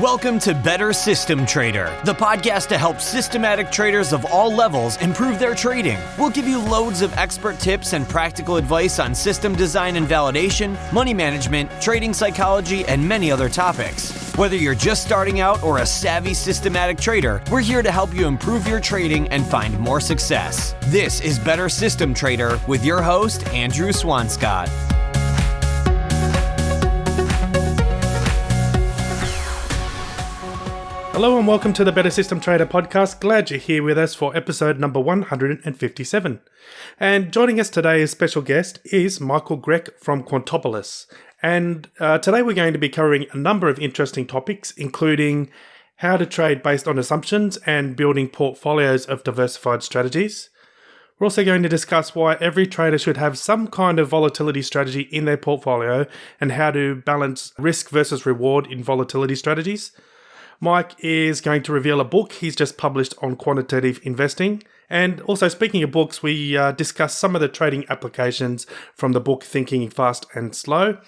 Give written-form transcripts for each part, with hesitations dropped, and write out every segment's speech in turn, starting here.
Welcome to Better System Trader, the podcast to help systematic traders of all levels improve their trading. We'll give you loads of expert tips and practical advice on system design and validation, money management, trading psychology, and many other topics. Whether you're just starting out or a savvy systematic trader, we're here to help you improve your trading and find more success. This is Better System Trader with your host, Andrew Swanscott. Hello and welcome to the Better System Trader podcast. Glad you're here with us for episode number 157. And joining us today as special guest is Michael Grech from Quantopolis. And today we're going to be covering a number of interesting topics, including how to trade based on assumptions and building portfolios of diversified strategies. We're also going to discuss why every trader should have some kind of volatility strategy in their portfolio and how to balance risk versus reward in volatility strategies. Mike is going to reveal a book he's just published on quantitative investing. And also, speaking of books, we discuss some of the trading applications from the book Thinking Fast and Slow.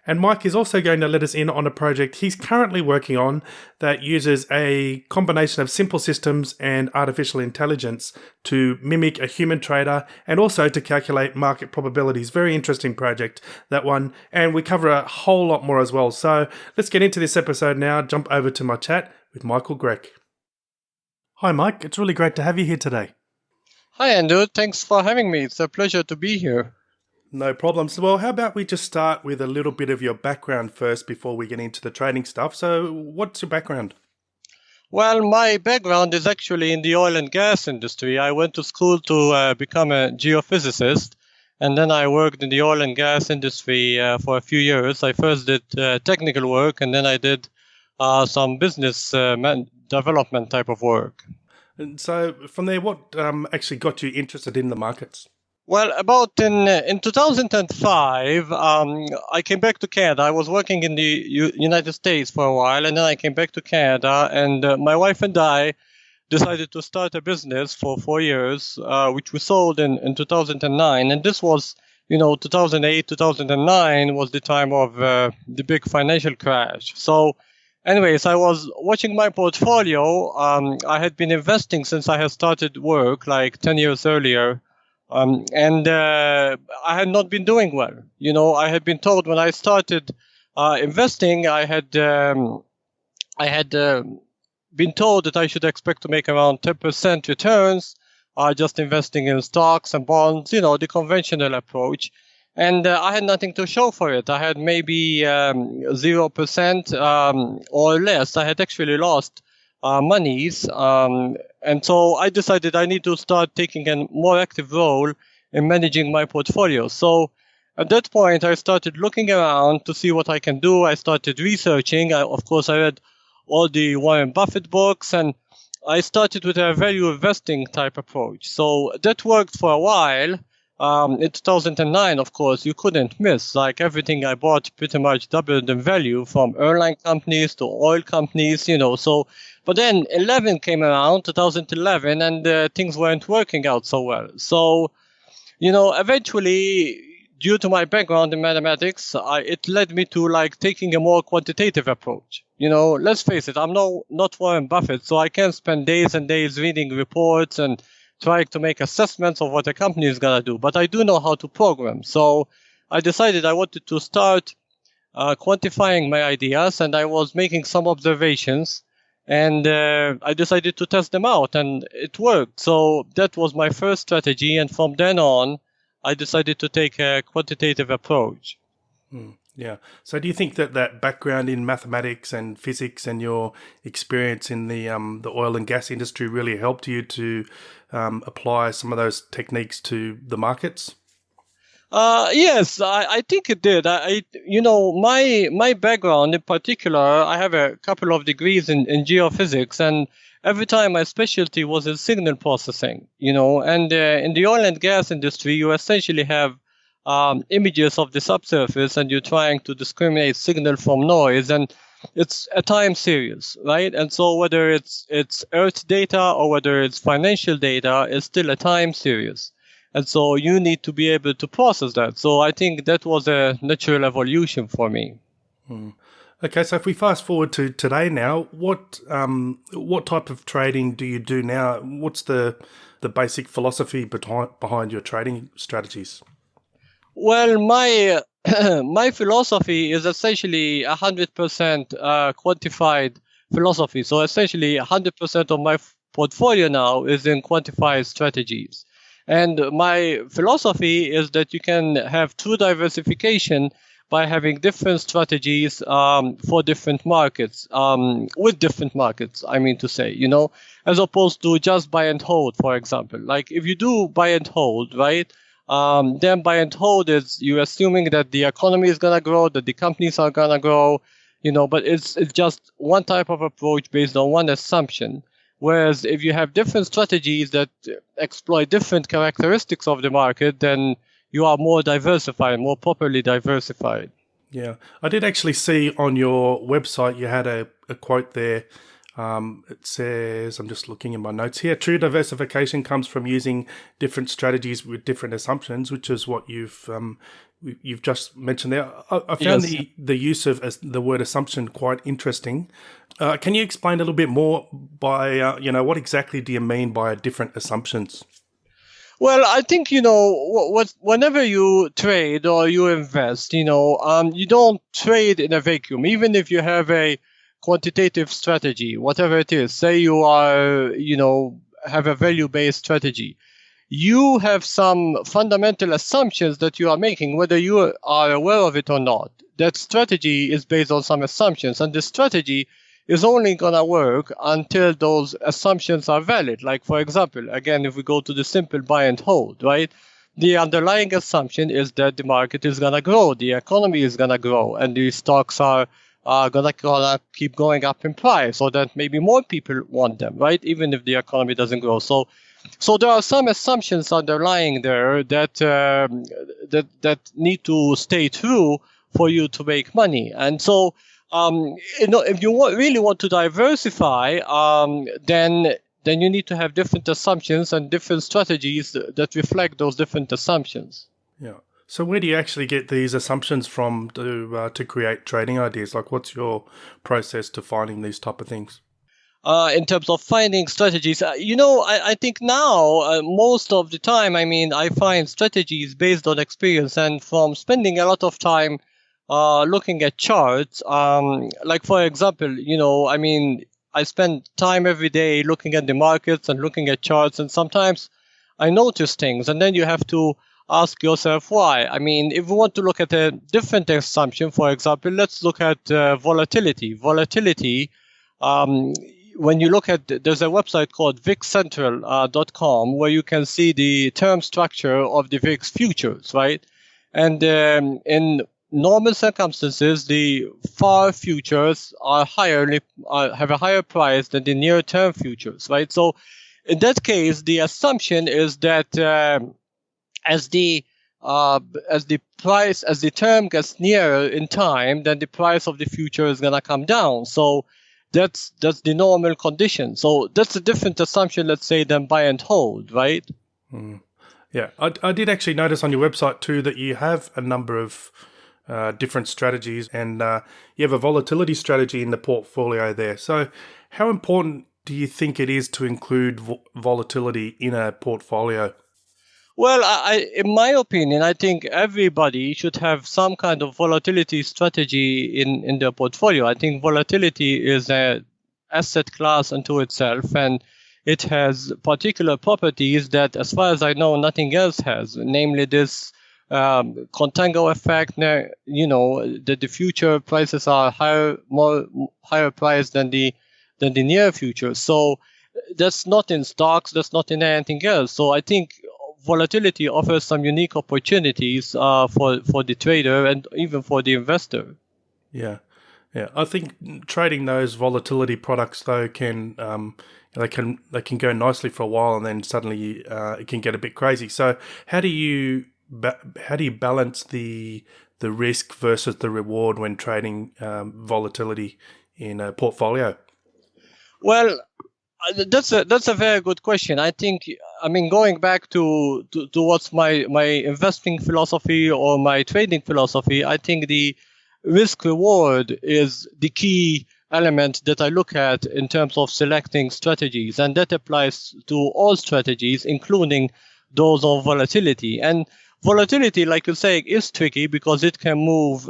And Mike is also going to let us in on a project he's currently working on that uses a combination of simple systems and artificial intelligence to mimic a human trader and also to calculate market probabilities. Very interesting project, that one. And we cover a whole lot more as well. So let's get into this episode now. Jump over to my chat with Michael Grech. Hi, Mike. It's really great to have you here today. Hi, Andrew. Thanks for having me. It's a pleasure to be here. No problems. Well, how about we just start with a little bit of your background first before we get into the trading stuff. So what's your background? Well, my background is actually in the oil and gas industry. I went to school to become a geophysicist, and then I worked in the oil and gas industry for a few years. I first did technical work, and then I did some business development type of work. And so from there, what actually got you interested in the markets? Well, about in 2005, I came back to Canada. I was working in the United States for a while, and then I came back to Canada, and my wife and I decided to start a business for 4 years, which we sold in 2009. And this was, 2008, 2009 was the time of the big financial crash. So anyways, I was watching my portfolio. I had been investing since I had started work like 10 years earlier. And I had not been doing well. I had been told when I started investing, I had been told that I should expect to make around 10% returns, just investing in stocks and bonds, the conventional approach. And I had nothing to show for it. I had maybe 0% or less. I had actually lost monies. And so I decided I need to start taking a more active role in managing my portfolio. So at that point, I started looking around to see what I can do. I started researching. Of course, I read all the Warren Buffett books, and I started with a value investing type approach. So that worked for a while. In 2009, of course, you couldn't miss. Like everything I bought pretty much doubled in value, from airline companies to oil companies, So, but then 2011, and things weren't working out so well. So, eventually, due to my background in mathematics, it led me to taking a more quantitative approach. Let's face it, I'm not Warren Buffett, so I can't spend days and days reading reports and trying to make assessments of what a company is going to do. But I do know how to program. So I decided I wanted to start quantifying my ideas, and I was making some observations, and I decided to test them out, and it worked. So that was my first strategy. And from then on, I decided to take a quantitative approach. Yeah. So do you think that background in mathematics and physics and your experience in the oil and gas industry really helped you to apply some of those techniques to the markets? Yes, I think it did. My background in particular, I have a couple of degrees in geophysics, and every time my specialty was in signal processing, and in the oil and gas industry, you essentially have images of the subsurface, and you're trying to discriminate signal from noise, and it's a time series, right? And so whether it's Earth data or whether it's financial data, it's still a time series. And so you need to be able to process that. So I think that was a natural evolution for me. Okay, so if we fast forward to today now, what type of trading do you do now? What's the basic philosophy behind your trading strategies? Well, my my philosophy is essentially 100% quantified philosophy. So essentially, 100% of my portfolio now is in quantified strategies. And my philosophy is that you can have true diversification by having different strategies for different markets, with different markets, I mean to say, as opposed to just buy and hold, for example. Like if you do buy and hold, right? Then buy and hold is you assuming that the economy is gonna grow, that the companies are gonna grow, but it's just one type of approach based on one assumption. Whereas if you have different strategies that exploit different characteristics of the market, then you are more diversified, more properly diversified. Yeah, I did actually see on your website you had a quote there. It says, I'm just looking in my notes here, true diversification comes from using different strategies with different assumptions, which is what you've just mentioned there. I found Yes. the use of the word assumption quite interesting. Can you explain a little bit more by, what exactly do you mean by different assumptions? Well, I think, whenever you trade or you invest, you don't trade in a vacuum. Even if you have a quantitative strategy, whatever it is, say you are, have a value-based strategy, you have some fundamental assumptions that you are making, whether you are aware of it or not. That strategy is based on some assumptions, and the strategy is only going to work until those assumptions are valid. Like, for example, again, if we go to the simple buy and hold, right? The underlying assumption is that the market is going to grow, the economy is going to grow, and the stocks are going to keep going up in price, so that maybe more people want them, right? Even if the economy doesn't grow. So there are some assumptions underlying there that that need to stay true for you to make money. And so, if you really want to diversify, then you need to have different assumptions and different strategies that reflect those different assumptions. Yeah. So where do you actually get these assumptions from to create trading ideas? Like, what's your process to finding these type of things? In terms of finding strategies, I think now most of the time, I find strategies based on experience and from spending a lot of time looking at charts. Like, for example, I spend time every day looking at the markets and looking at charts, and sometimes I notice things, and then you have to ask yourself why. If we want to look at a different assumption, for example, let's look at volatility. Volatility. When you look at, there's a website called VIXCentral.com where you can see the term structure of the VIX futures, right? And in normal circumstances, the far futures are have a higher price than the near-term futures, right? So in that case, the assumption is that as the term gets nearer in time, then the price of the future is gonna come down. So that's the normal condition. So that's a different assumption, let's say, than buy and hold, right? Yeah, I did actually notice on your website too that you have a number of different strategies, and you have a volatility strategy in the portfolio there. So how important do you think it is to include volatility in a portfolio? Well, in my opinion, I think everybody should have some kind of volatility strategy in their portfolio. I think volatility is an asset class unto itself, and it has particular properties that, as far as I know, nothing else has. Namely, this contango effect. That the future prices are higher price than the near future. So that's not in stocks. That's not in anything else. So I think volatility offers some unique opportunities for the trader and even for the investor. Yeah, yeah. I think trading those volatility products though can they can go nicely for a while, and then suddenly it can get a bit crazy. So how do you balance the risk versus the reward when trading volatility in a portfolio? Well, that's a very good question. I think, going back to what's my investing philosophy or my trading philosophy, I think the risk reward is the key element that I look at in terms of selecting strategies, and that applies to all strategies, including those of volatility. And volatility, like you're saying, is tricky because it can move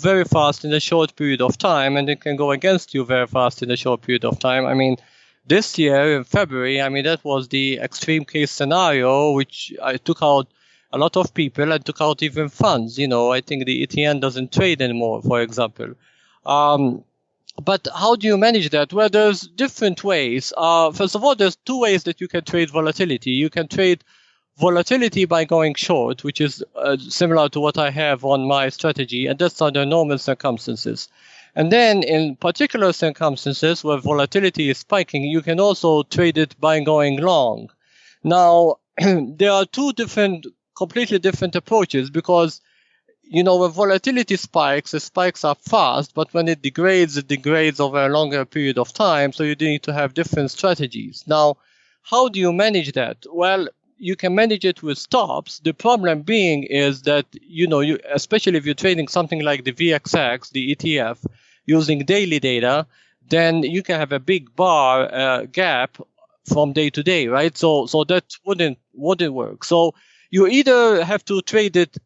very fast in a short period of time, and it can go against you very fast in a short period of time. I mean, this year in February, that was the extreme case scenario, which I took out a lot of people and took out even funds. I think the ETN doesn't trade anymore, for example. But how do you manage that? Well, there's different ways. First of all, there's two ways that you can trade volatility. You can trade volatility by going short, which is similar to what I have on my strategy, and that's under normal circumstances. And then in particular circumstances where volatility is spiking, you can also trade it by going long. Now, there are two completely different approaches, because when volatility spikes, it spikes up fast, but when it degrades over a longer period of time, so you need to have different strategies. Now, how do you manage that? Well, you can manage it with stops. The problem being is that, you especially if you're trading something like the VXX, the ETF, using daily data, then you can have a big bar gap from day to day, right? So that wouldn't work. So you either have to trade it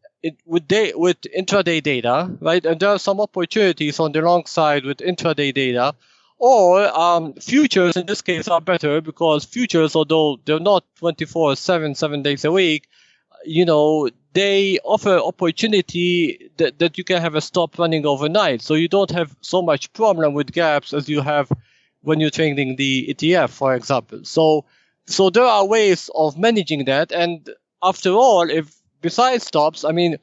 with intraday data, right? And there are some opportunities on the long side with intraday data, or futures in this case are better, because futures, although they're not 24/7, 7 days a week, they offer opportunity that you can have a stop running overnight. So you don't have so much problem with gaps as you have when you're trading the ETF, for example. So there are ways of managing that. And after all, if besides stops, and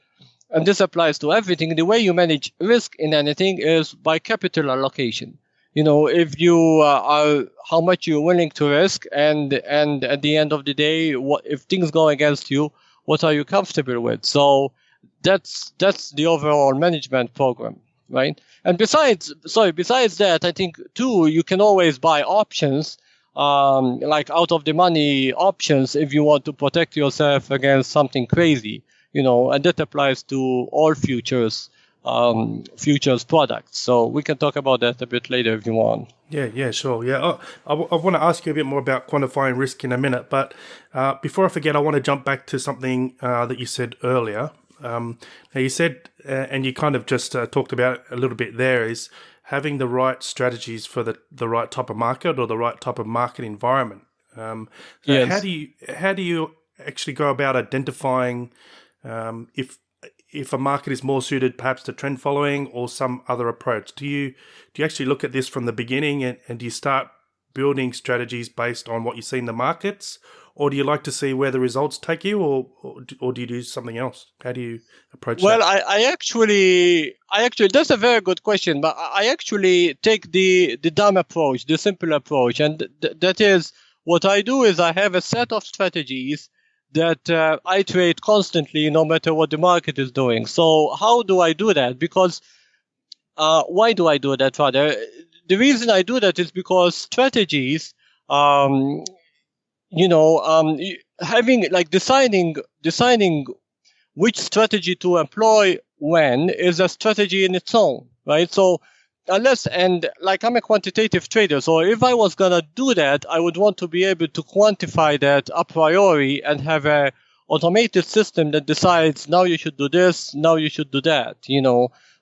this applies to everything, the way you manage risk in anything is by capital allocation. If you are how much you're willing to risk, and at the end of the day, if things go against you, what are you comfortable with? So that's the overall management program, right? And besides that, I think too, you can always buy options, like out of the money options, if you want to protect yourself against something crazy, and that applies to all futures products. So we can talk about that a bit later if you want. Yeah, sure. Yeah, I want to ask you a bit more about quantifying risk in a minute, but before I forget, I want to jump back to something that you said earlier. Now you said, and you kind of just talked about it a little bit there, is having the right strategies for the right type of market or the right type of market environment. Yes. How do you actually go about identifying if a market is more suited perhaps to trend following or some other approach? Do you actually look at this from the beginning and do you start building strategies based on what you see in the markets, or do you like to see where the results take you, or do you do something else? How do you approach that? Well, I actually that's a very good question, but I actually take the dumb approach, the simple approach, and that is what I do is I have a set of strategies that I trade constantly, no matter what the market is doing. So how do I do that? Because why do I do that, rather? The reason I do that is because strategies, having like deciding which strategy to employ when is a strategy in its own, right? So I'm a quantitative trader, so if I was gonna do that, I would want to be able to quantify that a priori and have a automated system that decides now you should do this, now you should do that.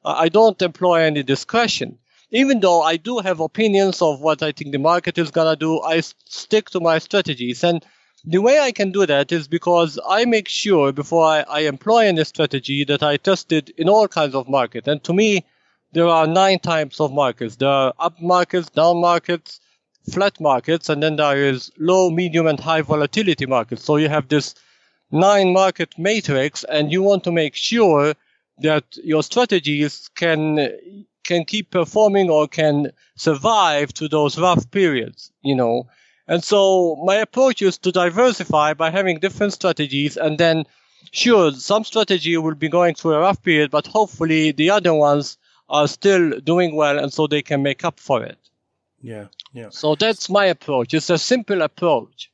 I don't employ any discretion. Even though I do have opinions of what I think the market is gonna do, I stick to my strategies. And the way I can do that is because I make sure before I employ any strategy that I test it in all kinds of markets. And to me, there are 9 types of markets. There are up markets, down markets, flat markets, and then there is low, medium, and high volatility markets. So you have this 9 market matrix, and you want to make sure that your strategies can keep performing or can survive through those rough periods, And so my approach is to diversify by having different strategies, and then sure, some strategy will be going through a rough period, but hopefully the other ones are still doing well, and so they can make up for it. Yeah. So that's my approach. It's a simple approach.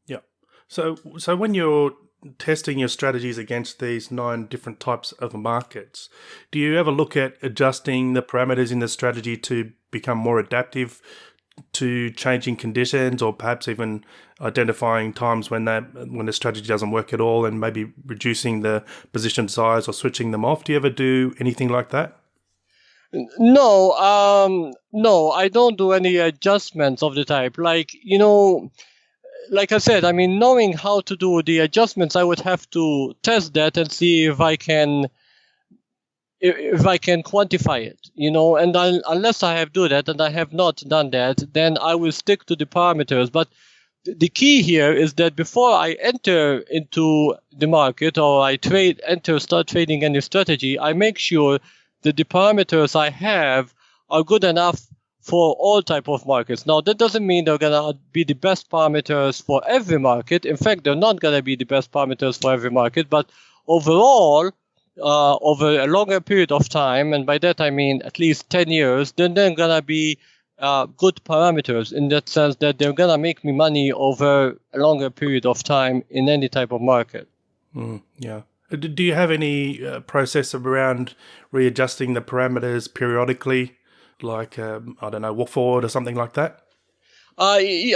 Yeah. So when you're testing your strategies against these 9 different types of markets, do you ever look at adjusting the parameters in the strategy to become more adaptive to changing conditions, or perhaps even identifying times when the strategy doesn't work at all and maybe reducing the position size or switching them off? Do you ever do anything like that? No, I don't do any adjustments of the type. Like I said, I mean, knowing how to do the adjustments, I would have to test that and see if I can quantify it, and unless I have do that, and I have not done that, then I will stick to the parameters. But the key here is that before I enter into the market, or I start trading any strategy, I make sure that the parameters I have are good enough for all type of markets. Now, that doesn't mean they're going to be the best parameters for every market. In fact, they're not going to be the best parameters for every market, but overall, over a longer period of time, and by that I mean at least 10 years, then they're going to be good parameters in that sense that they're going to make me money over a longer period of time in any type of market. Yeah. Do you have any process around readjusting the parameters periodically, like, I don't know, walk forward or something like that? I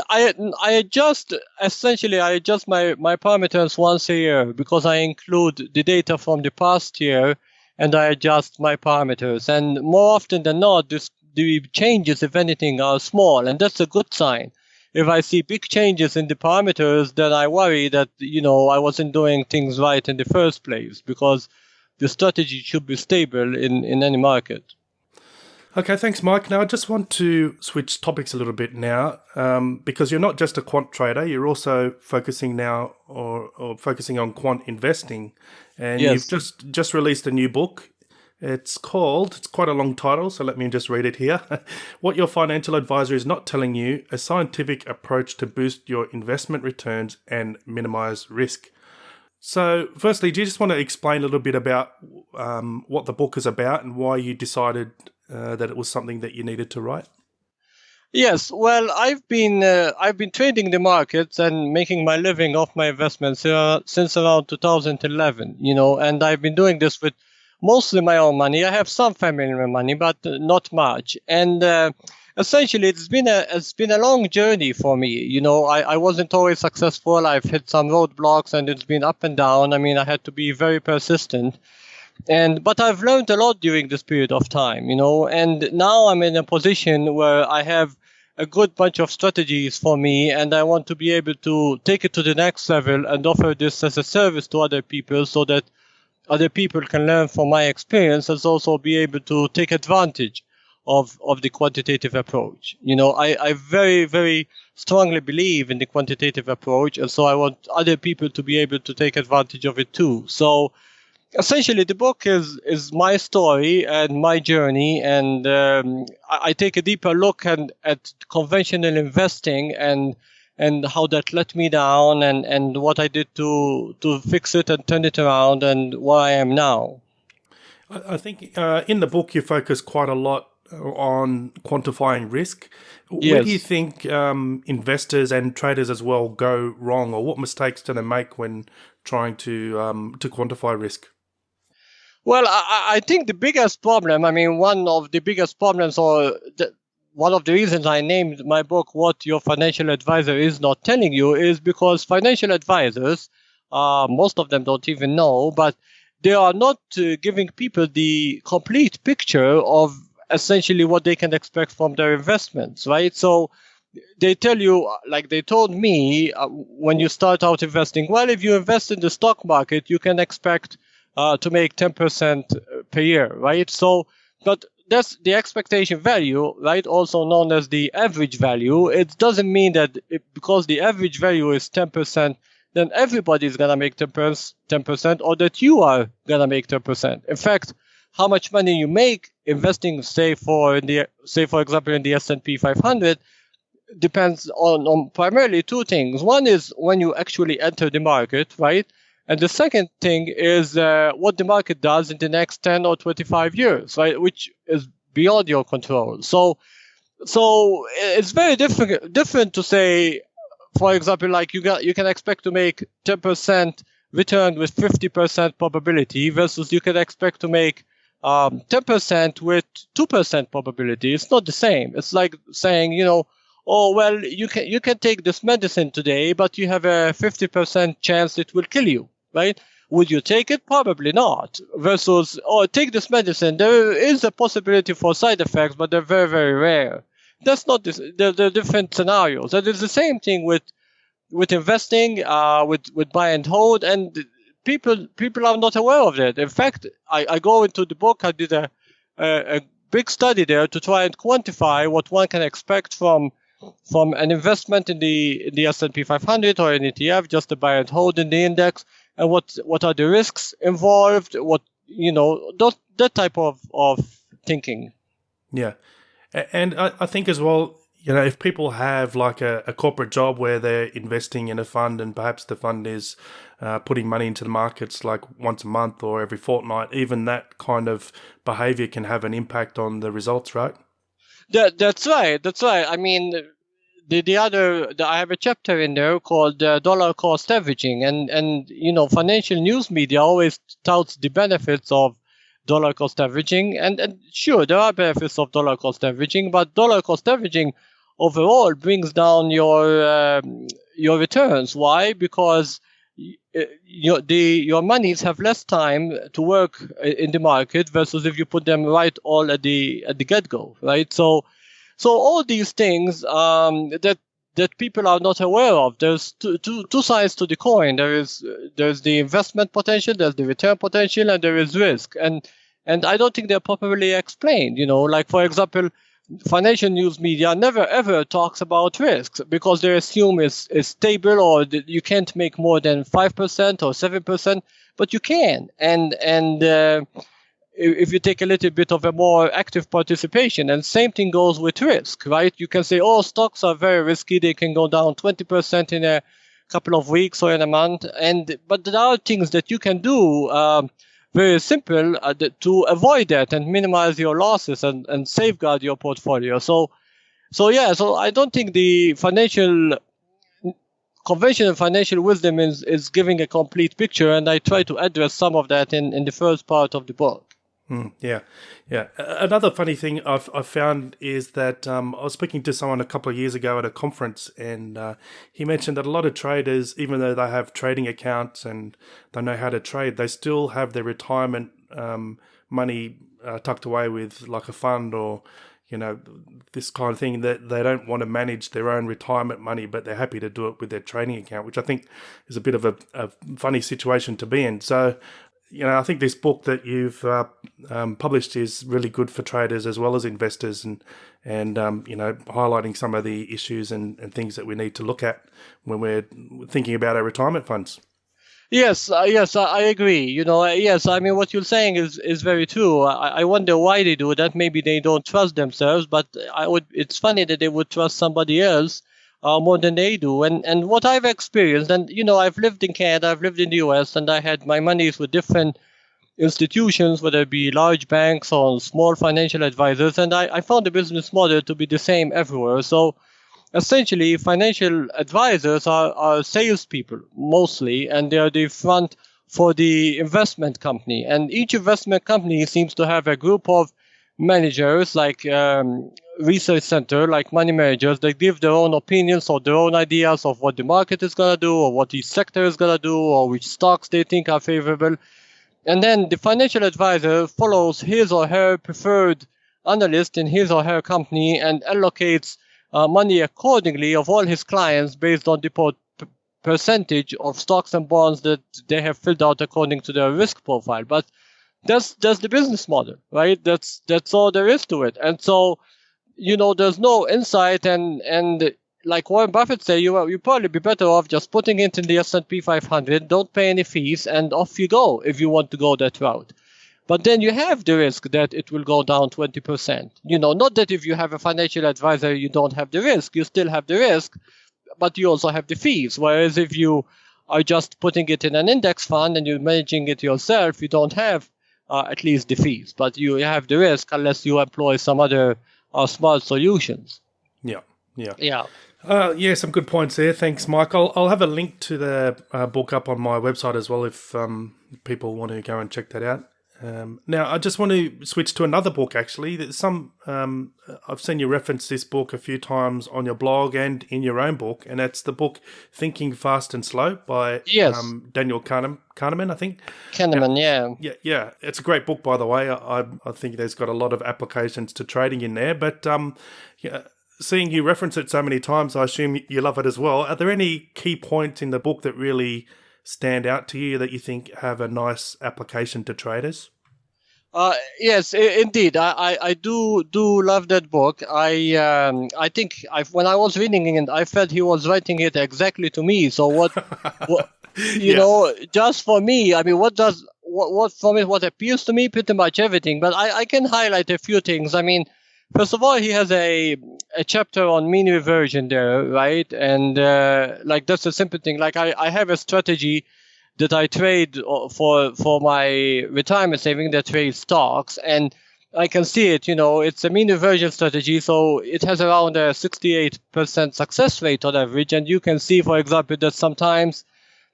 adjust my parameters once a year, because I include the data from the past year and I adjust my parameters. And more often than not, the changes, if anything, are small, and that's a good sign. If I see big changes in the parameters, then I worry that I wasn't doing things right in the first place, because the strategy should be stable in any market. Okay, thanks, Mike. Now, I just want to switch topics a little bit now, because you're not just a quant trader, you're also focusing now or focusing on quant investing. And Yes. You've just released a new book. It's quite a long title, so let me just read it here. What Your Financial Advisor Is Not Telling You, A Scientific Approach to Boost Your Investment Returns and Minimize Risk. So, firstly, do you just want to explain a little bit about what the book is about and why you decided that it was something that you needed to write? Yes, well, I've been trading the markets and making my living off my investments since around 2011, and I've been doing this with mostly my own money. I have some family money, but not much. And essentially, it's been a long journey for me. I wasn't always successful. I've hit some roadblocks, and it's been up and down. I mean, I had to be very persistent. But I've learned a lot during this period of time, and now I'm in a position where I have a good bunch of strategies for me, and I want to be able to take it to the next level and offer this as a service to other people, so that other people can learn from my experience, and also be able to take advantage of the quantitative approach. I very, very strongly believe in the quantitative approach, and so I want other people to be able to take advantage of it too. So essentially, the book is my story and my journey, and I take a deeper look at conventional investing and how that let me down, and what I did to fix it and turn it around, and where I am now. I think in the book you focus quite a lot on quantifying risk. Yes. Where do you think investors and traders as well go wrong, or what mistakes do they make when trying to quantify risk? Well, I think the biggest problem, one of the biggest problems, one of the reasons I named my book What Your Financial Advisor Is Not Telling You, is because financial advisors, most of them don't even know, but they are not giving people the complete picture of essentially what they can expect from their investments, right? So they tell you, like they told me when you start out investing, well, if you invest in the stock market, you can expect to make 10% per year, right? So, but that's the expectation value, right? Also known as the average value. It doesn't mean that because the average value is 10%, then everybody is going to make 10%, or that you are going to make 10%. In fact, how much money you make investing, say for example, in the S&P 500, depends on primarily two things. One is when you actually enter the market, right? And the second thing is what the market does in the next 10 or 25 years, right? Which is beyond your control. So it's very different to say, for example, like you can expect to make 10% return with 50% probability versus you can expect to make 10% with 2% probability. It's not the same. It's like saying, oh, well, you can take this medicine today, but you have a 50% chance it will kill you, right? Would you take it? Probably not. Versus, oh, take this medicine. There is a possibility for side effects, but they're very, very rare. That's not this. They're different scenarios. And it's the same thing with investing, with buy and hold, and people are not aware of that. In fact, I go into the book. I did a big study there to try and quantify what one can expect from an investment in the S&P 500 or an ETF, just to buy and hold in the index, and what are the risks involved, that type of thinking. Yeah. And I think as well, if people have like a corporate job where they're investing in a fund and perhaps the fund is putting money into the markets like once a month or every fortnight, even that kind of behavior can have an impact on the results, right? That's right. I mean, I have a chapter in there called dollar cost averaging, and financial news media always touts the benefits of dollar cost averaging, and sure, there are benefits of dollar cost averaging, but dollar cost averaging overall brings down your returns. Why? Because your monies have less time to work in the market versus if you put them right all at the get-go, right? So all these things that people are not aware of. There's two sides to the coin. There's the investment potential, there's the return potential, and there is risk. And I don't think they're properly explained. Like for example, financial news media never ever talks about risks because they assume it's stable or that you can't make more than 5% or 7%, but you can. And if you take a little bit of a more active participation, and same thing goes with risk, right? You can say, oh, stocks are very risky. They can go down 20% in a couple of weeks or in a month. But there are things that you can do very simple to avoid that and minimize your losses and safeguard your portfolio. So I don't think the conventional financial wisdom is giving a complete picture, and I try to address some of that in the first part of the book. Yeah. Another funny thing I've found is that I was speaking to someone a couple of years ago at a conference, and he mentioned that a lot of traders, even though they have trading accounts and they know how to trade, they still have their retirement money tucked away with like a fund or this kind of thing, that they don't want to manage their own retirement money, but they're happy to do it with their trading account, which I think is a bit of a funny situation to be in. So I think this book that you've published is really good for traders as well as investors, and highlighting some of the issues and things that we need to look at when we're thinking about our retirement funds. Yes, I agree. Yes, I mean, what you're saying is very true. I wonder why they do that. Maybe they don't trust themselves, but it's funny that they would trust somebody else more than they do. And what I've experienced, and I've lived in Canada, I've lived in the US, and I had my monies with different institutions, whether it be large banks or small financial advisors, and I found the business model to be the same everywhere. So essentially, financial advisors are salespeople mostly, and they are the front for the investment company. And each investment company seems to have a group of managers, like research center, like money managers, that give their own opinions or their own ideas of what the market is going to do or what each sector is going to do or which stocks they think are favorable. And then the financial advisor follows his or her preferred analyst in his or her company and allocates money accordingly of all his clients based on the percentage of stocks and bonds that they have filled out according to their risk profile. But that's the business model, right? That's all there is to it. And so, there's no insight, and like Warren Buffett say, you probably be better off just putting it in the S&P 500, don't pay any fees, and off you go if you want to go that route. But then you have the risk that it will go down 20%. Not that if you have a financial advisor, you don't have the risk. You still have the risk, but you also have the fees. Whereas if you are just putting it in an index fund and you're managing it yourself, you don't have at least the fees, but you have the risk unless you employ some other smart solutions. Yeah. Yeah. Yeah. Yeah, some good points there. Thanks, Mike. I'll have a link to the book up on my website as well if people want to go and check that out. Now, I just want to switch to another book, actually. There's I've seen you reference this book a few times on your blog and in your own book, and that's the book Thinking Fast and Slow by Yes. Daniel Kahneman, I think. Kahneman, yeah. Yeah. It's a great book, by the way. I think there's got a lot of applications to trading in there, but yeah, seeing you reference it so many times, I assume you love it as well. Are there any key points in the book that really stand out to you that you think have a nice application to traders? Yes, indeed. I do love that book. I think when I was reading it, I felt he was writing it exactly to me. So what you Yeah. know, just for me, I mean, what from it, what appeals to me, pretty much everything. But I can highlight a few things. I mean, first of all, he has a chapter on mean reversion there, right? And like that's a simple thing. Like I have a strategy that I trade for my retirement saving that trades stocks, and I can see it. It's a mean reversion strategy, so it has around a 68% success rate on average, and you can see, for example, that sometimes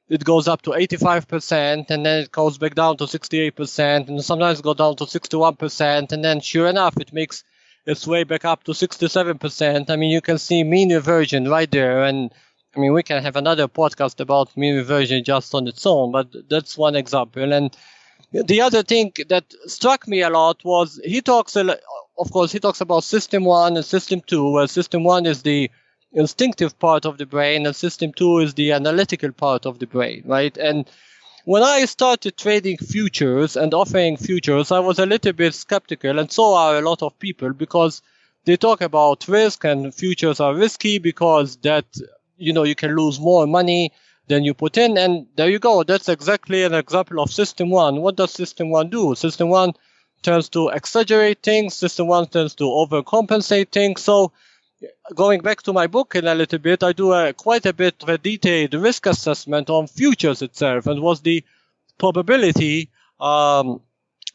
it goes up to 85%, and then it goes back down to 68%, and sometimes it goes down to 61%, and then sure enough, it makes its way back up to 67%. I mean, you can see mean reversion right there, and I mean, we can have another podcast about mean reversion just on its own, but that's one example. And the other thing that struck me a lot was he talks about system 1 and system 2, where system 1 is the instinctive part of the brain and system 2 is the analytical part of the brain, right? And when I started trading futures and offering futures, I was a little bit skeptical, and so are a lot of people, because they talk about risk and futures are risky because that you can lose more money than you put in. And there you go. That's exactly an example of system 1. What does system 1 do? System 1 tends to exaggerate things. System 1 tends to overcompensate things. So going back to my book in a little bit, I do quite a bit of a detailed risk assessment on futures itself, and was the probability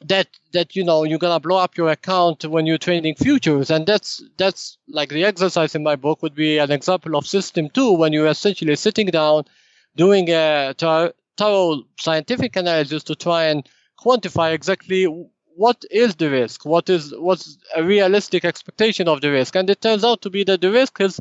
that you're gonna blow up your account when you're trading futures. And that's like the exercise in my book would be an example of system 2, when you're essentially sitting down doing a thorough scientific analysis to try and quantify exactly what is the risk, what's a realistic expectation of the risk. And it turns out to be that the risk is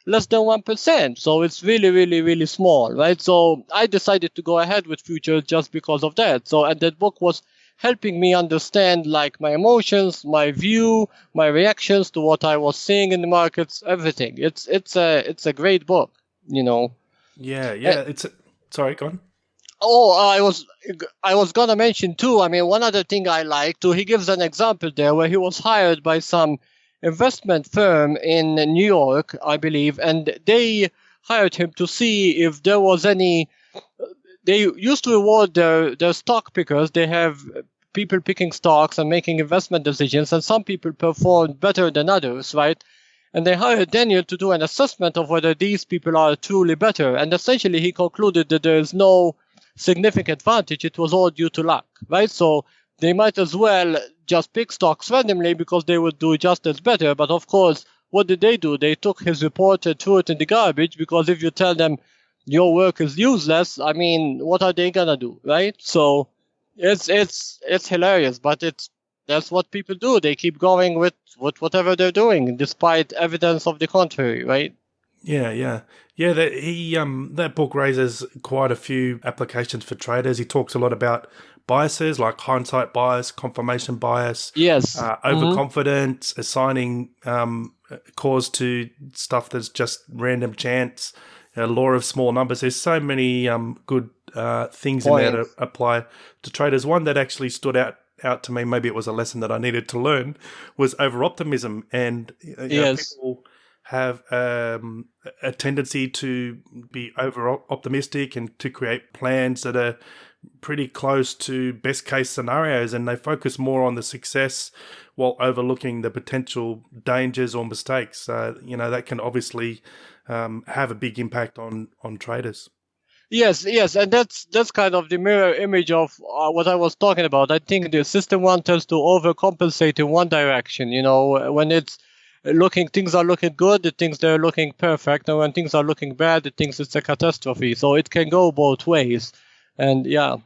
less than 1%. So it's really, really, really small, right? So I decided to go ahead with futures just because of that. So, and that book was helping me understand like my emotions, my view, my reactions to what I was seeing in the markets, everything. It's a great book, Yeah. Sorry, go on. Oh, I was gonna mention too. I mean, one other thing I like too. He gives an example there where he was hired by some investment firm in New York, I believe, and they hired him to see if there was any. They used to reward their stock pickers. They have people picking stocks and making investment decisions, and some people performed better than others, right? And they hired Daniel to do an assessment of whether these people are truly better. And essentially, he concluded that there is no significant advantage. It was all due to luck, right? So they might as well just pick stocks randomly because they would do just as better. But of course, what did they do? They took his report and threw it in the garbage, because if you tell them your work is useless, I mean, what are they gonna do, right? So it's hilarious, but that's what people do. They keep going with whatever they're doing, despite evidence of the contrary, right? Yeah. That book raises quite a few applications for traders. He talks a lot about biases like hindsight bias, confirmation bias, Yes, overconfidence, assigning cause to stuff that's just random chance, law of small numbers. There's so many good things in there to apply to traders. One that actually stood out to me, maybe it was a lesson that I needed to learn, was over-optimism. And people have a tendency to be over-optimistic and to create plans that are pretty close to best-case scenarios, and they focus more on the success while overlooking the potential dangers or mistakes. That can obviously have a big impact on traders. Yes, and that's kind of the mirror image of what I was talking about. I think the system 1 tends to overcompensate in one direction. When it's things are looking good, it thinks they're looking perfect, and when things are looking bad, it thinks it's a catastrophe. So it can go both ways, and yeah.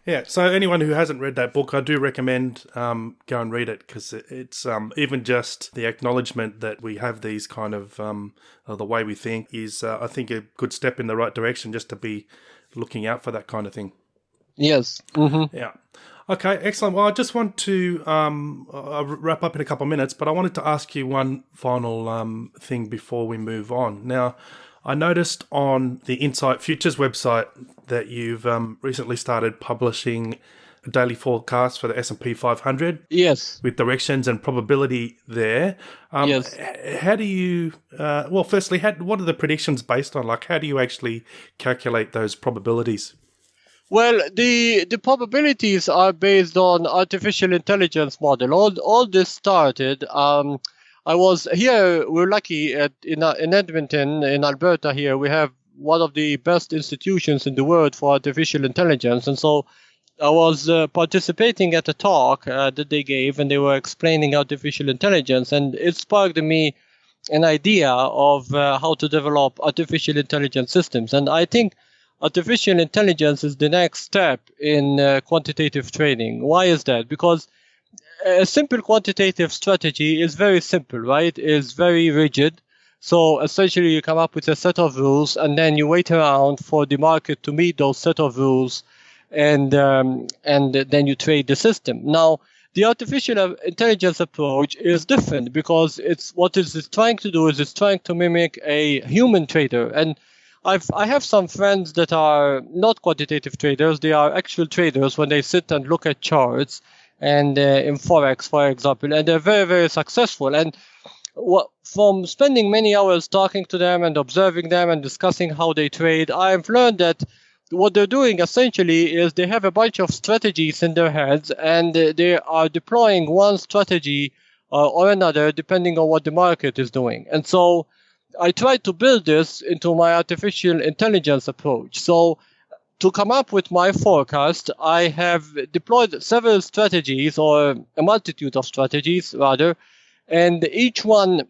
Yeah, so anyone who hasn't read that book, I do recommend go and read it, because it's even just the acknowledgement that we have these kind of the way we think is, I think, a good step in the right direction, just to be looking out for that kind of thing. Yes. Mm-hmm. Yeah. Okay, excellent. Well, I just want to I'll wrap up in a couple of minutes, but I wanted to ask you one final thing before we move on. Now, I noticed on the Insight Futures website that you've recently started publishing a daily forecast for the S&P 500. Yes. With directions and probability there. Yes. How do you, well, firstly, what are the predictions based on? Like, how do you actually calculate those probabilities? Well, the probabilities are based on artificial intelligence model. All this started. I was here. We're lucky in Edmonton, in Alberta. Here we have one of the best institutions in the world for artificial intelligence, and so I was participating at a talk that they gave, and they were explaining artificial intelligence, and it sparked in me an idea of how to develop artificial intelligence systems. And I think artificial intelligence is the next step in quantitative trading. Why is that? Because a simple quantitative strategy is very simple, right? It's very rigid. So essentially you come up with a set of rules, and then you wait around for the market to meet those set of rules, and then you trade the system. Now, the artificial intelligence approach is different, because it's trying to do is it's trying to mimic a human trader. And I have some friends that are not quantitative traders. They are actual traders when they sit and look at charts, and in Forex, for example, and they're very, very successful. And from spending many hours talking to them and observing them and discussing how they trade, I've learned that what they're doing essentially is they have a bunch of strategies in their heads, and they are deploying one strategy or another depending on what the market is doing. And so I tried to build this into my artificial intelligence approach. So to come up with my forecast, I have deployed several strategies, or a multitude of strategies rather, and each one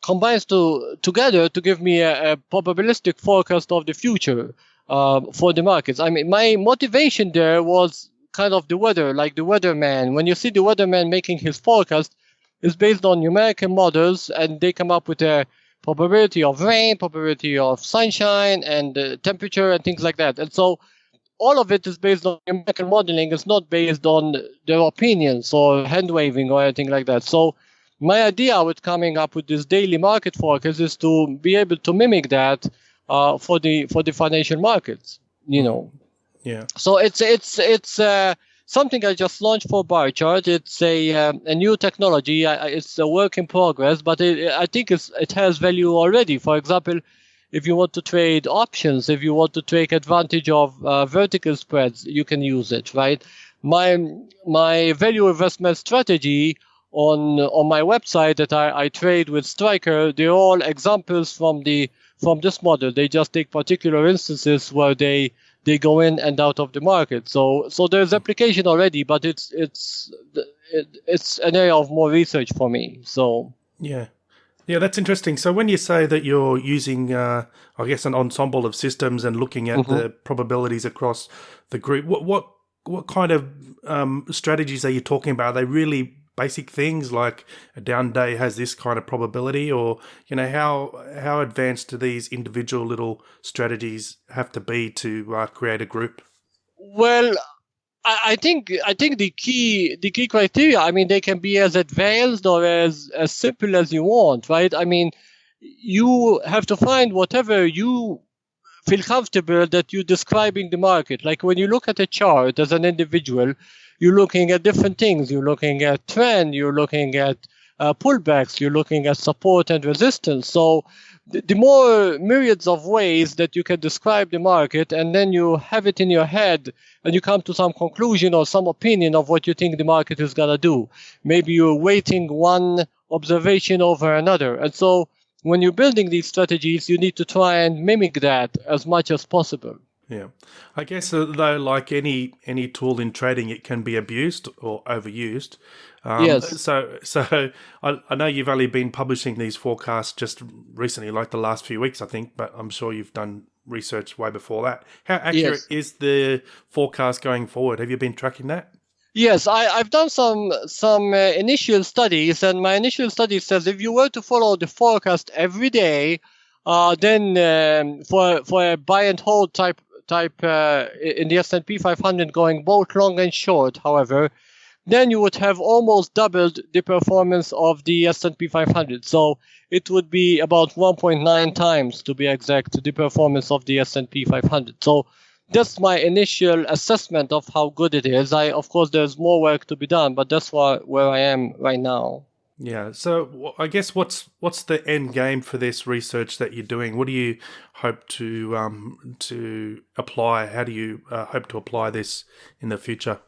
combines together to give me a probabilistic forecast of the future for the markets. I mean, my motivation there was kind of the weather, like the weatherman. When you see the weatherman making his forecast, it's based on numerical models, and they come up with a probability of rain, probability of sunshine, and temperature, and things like that. And so all of it is based on numerical modeling. It's not based on their opinions or hand waving or anything like that. So my idea with coming up with this daily market forecast is to be able to mimic that for the financial markets, you know. Yeah. So it's something I just launched for bar chart. It's a new technology. It's a work in progress, but I think it has value already. For example, if you want to trade options, if you want to take advantage of vertical spreads, you can use it, right? My value investment strategy on my website that I trade with Striker, they're all examples from this model. They just take particular instances where they go in and out of the market. So there's application already, but it's an area of more research for me. So yeah, that's interesting. So when you say that you're using, I guess, an ensemble of systems and looking at the probabilities across the group, what kind of strategies are you talking about? Are they really basic things like a down day has this kind of probability, or how advanced do these individual little strategies have to be to create a group? Well, I think the key criteria, I mean, they can be as advanced or as simple as you want, right? I mean, you have to find whatever you feel comfortable that you're describing the market. Like when you look at a chart as an individual, you're looking at different things. You're looking at trend, you're looking at pullbacks, you're looking at support and resistance. So the more myriads of ways that you can describe the market, and then you have it in your head and you come to some conclusion or some opinion of what you think the market is going to do. Maybe you're weighting one observation over another. And so when you're building these strategies, you need to try and mimic that as much as possible. Yeah, I guess though, like any tool in trading, it can be abused or overused. Yes. So I know you've only been publishing these forecasts just recently, like the last few weeks, I think, but I'm sure you've done research way before that. How accurate Yes. is the forecast going forward? Have you been tracking that? Yes, I've done some initial studies, and my initial study says if you were to follow the forecast every day, then for a buy and hold type in the S&P 500 going both long and short, however, then you would have almost doubled the performance of the S&P 500. So it would be about 1.9 times, to be exact, the performance of the S&P 500. So that's my initial assessment of how good it is. Of course, there's more work to be done, but that's where I am right now. Yeah. So I guess what's the end game for this research that you're doing? What do you hope to apply? How do you hope to apply this in the future?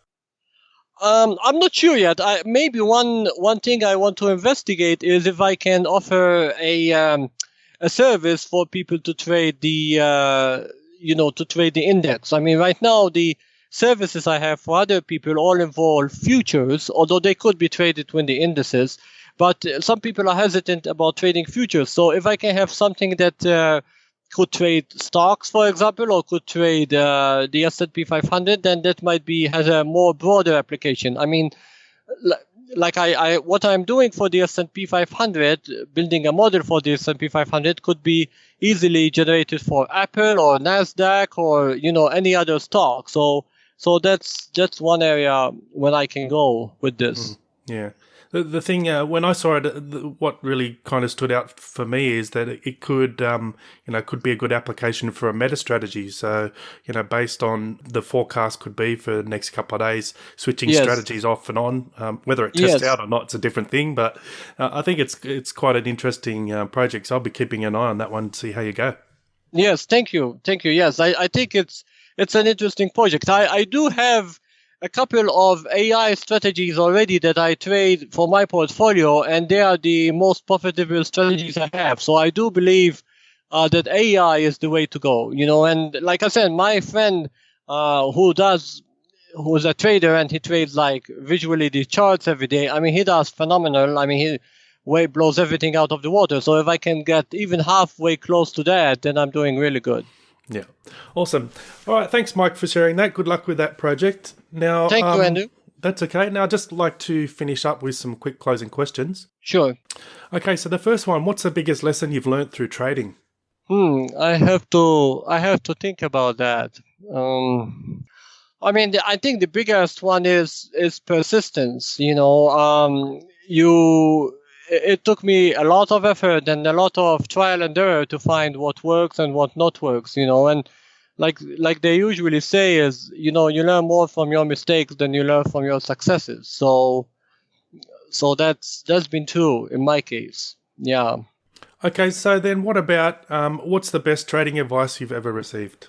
I'm not sure yet. Maybe one thing I want to investigate is if I can offer a service for people to trade to trade the index. I mean, right now the services I have for other people all involve futures, although they could be traded with the indices. But some people are hesitant about trading futures. So if I can have something that could trade stocks, for example, or could trade the S&P 500, then that might has a more broader application. I mean, like what I'm doing for the S&P 500, building a model for the S&P 500 could be easily generated for Apple or Nasdaq or any other stock. So that's one area where I can go with this. Yeah. The thing, when I saw it, what really kind of stood out for me is that it could, could be a good application for a meta strategy. So, based on the forecast could be for the next couple of days, switching strategies off and on, whether it tests out or not, it's a different thing. But I think it's quite an interesting project. So I'll be keeping an eye on that one to see how you go. Yes, thank you. Yes, I think it's an interesting project. I do have a couple of AI strategies already that I trade for my portfolio, and they are the most profitable strategies I have. So I do believe that AI is the way to go. And like I said, my friend who's a trader and he trades like visually the charts every day. I mean, he does phenomenal. I mean, he blows everything out of the water. So if I can get even halfway close to that, then I'm doing really good. Yeah. Awesome. All right. Thanks, Mike, for sharing that. Good luck with that project. Now, thank you, Andrew. That's okay. Now, I'd just like to finish up with some quick closing questions. Sure. Okay. So the first one, what's the biggest lesson you've learned through trading? I have to think about that. I mean, I think the biggest one is persistence. It took me a lot of effort and a lot of trial and error to find what works and what not works, and like they usually say is, you learn more from your mistakes than you learn from your successes. So that's been true in my case. Yeah. Okay, so then what about what's the best trading advice you've ever received?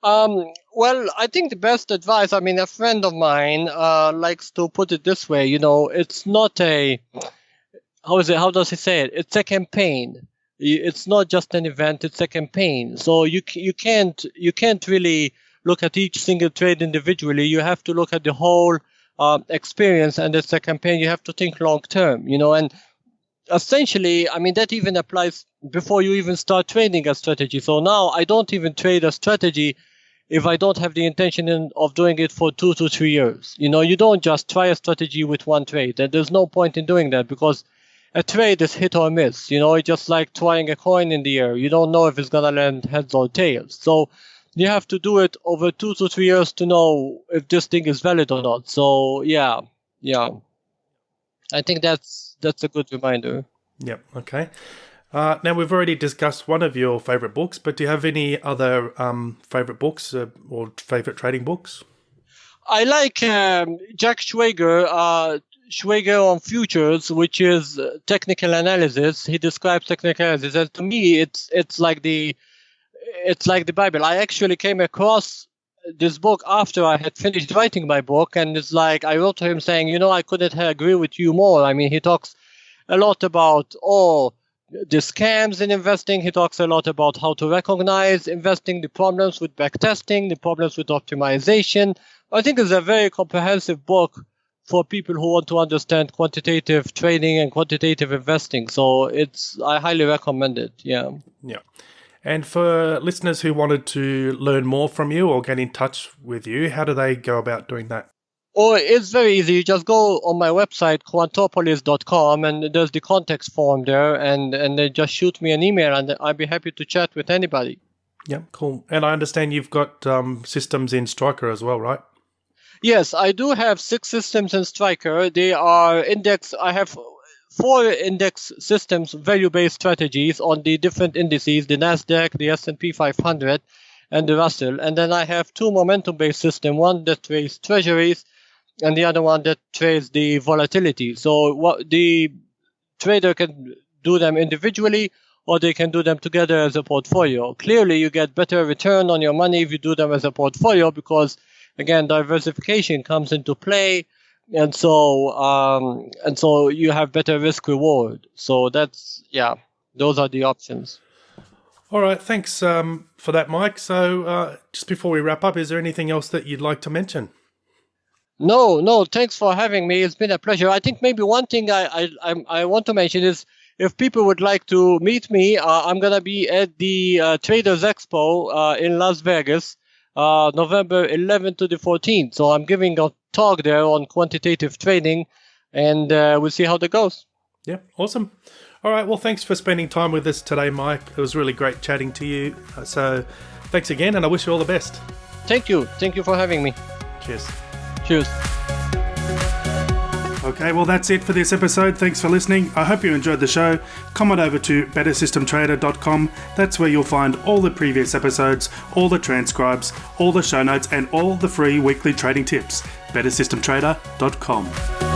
Well, I think the best advice, I mean, a friend of mine likes to put it this way, it's not how does he say it? It's a campaign. It's not just an event, it's a campaign. So you can't really look at each single trade individually. You have to look at the whole experience, and it's a campaign. You have to think long term, and essentially, I mean, that even applies before you even start trading a strategy. So now I don't even trade a strategy if I don't have the intention of doing it for 2 to 3 years. You don't just try a strategy with one trade. And there's no point in doing that because a trade is hit or miss. It's just like trying a coin in the air. You don't know if it's going to land heads or tails. So you have to do it over 2 to 3 years to know if this thing is valid or not. So yeah. I think that's a good reminder. Yep. Okay. Now we've already discussed one of your favorite books, but do you have any other favorite books or favorite trading books? I like Jack Schwager. Schwager on futures, which is technical analysis. He describes technical analysis, and to me, it's like the Bible. I actually came across this book after I had finished writing my book, and it's like I wrote to him saying, I couldn't agree with you more. I mean, he talks a lot about the scams in investing. He talks a lot about how to recognize investing, the problems with backtesting, the problems with optimization. I think it's a very comprehensive book for people who want to understand quantitative trading and quantitative investing. So I highly recommend it. Yeah. Yeah. And for listeners who wanted to learn more from you or get in touch with you, how do they go about doing that? Oh, it's very easy. You just go on my website, quantopolis.com, and there's the contact form there, and they just shoot me an email, and I'd be happy to chat with anybody. Yeah, cool. And I understand you've got systems in Striker as well, right? Yes, I do have 6 systems in Striker. They are index. I have 4 index systems, value-based strategies on the different indices, the NASDAQ, the S&P 500, and the Russell. And then I have 2 momentum-based systems, one that trades treasuries and the other one that trades the volatility. So what the trader can do them individually, or they can do them together as a portfolio. Clearly, you get better return on your money if you do them as a portfolio because, again, diversification comes into play, and so you have better risk reward. So those are the options. All right, thanks for that, Mike. So just before we wrap up, is there anything else that you'd like to mention? No, thanks for having me. It's been a pleasure. I think maybe one thing I want to mention is if people would like to meet me, I'm going to be at the Traders Expo in Las Vegas, November 11th to the 14th. So I'm giving a talk there on quantitative trading, and we'll see how that goes. Yeah, awesome. All right, well, thanks for spending time with us today, Mike. It was really great chatting to you. So thanks again, and I wish you all the best. Thank you. Thank you for having me. Cheers. Cheers. Okay, well, that's it for this episode. Thanks for listening. I hope you enjoyed the show. Come on over to bettersystemtrader.com. That's where you'll find all the previous episodes, all the transcribes, all the show notes, and all the free weekly trading tips. bettersystemtrader.com.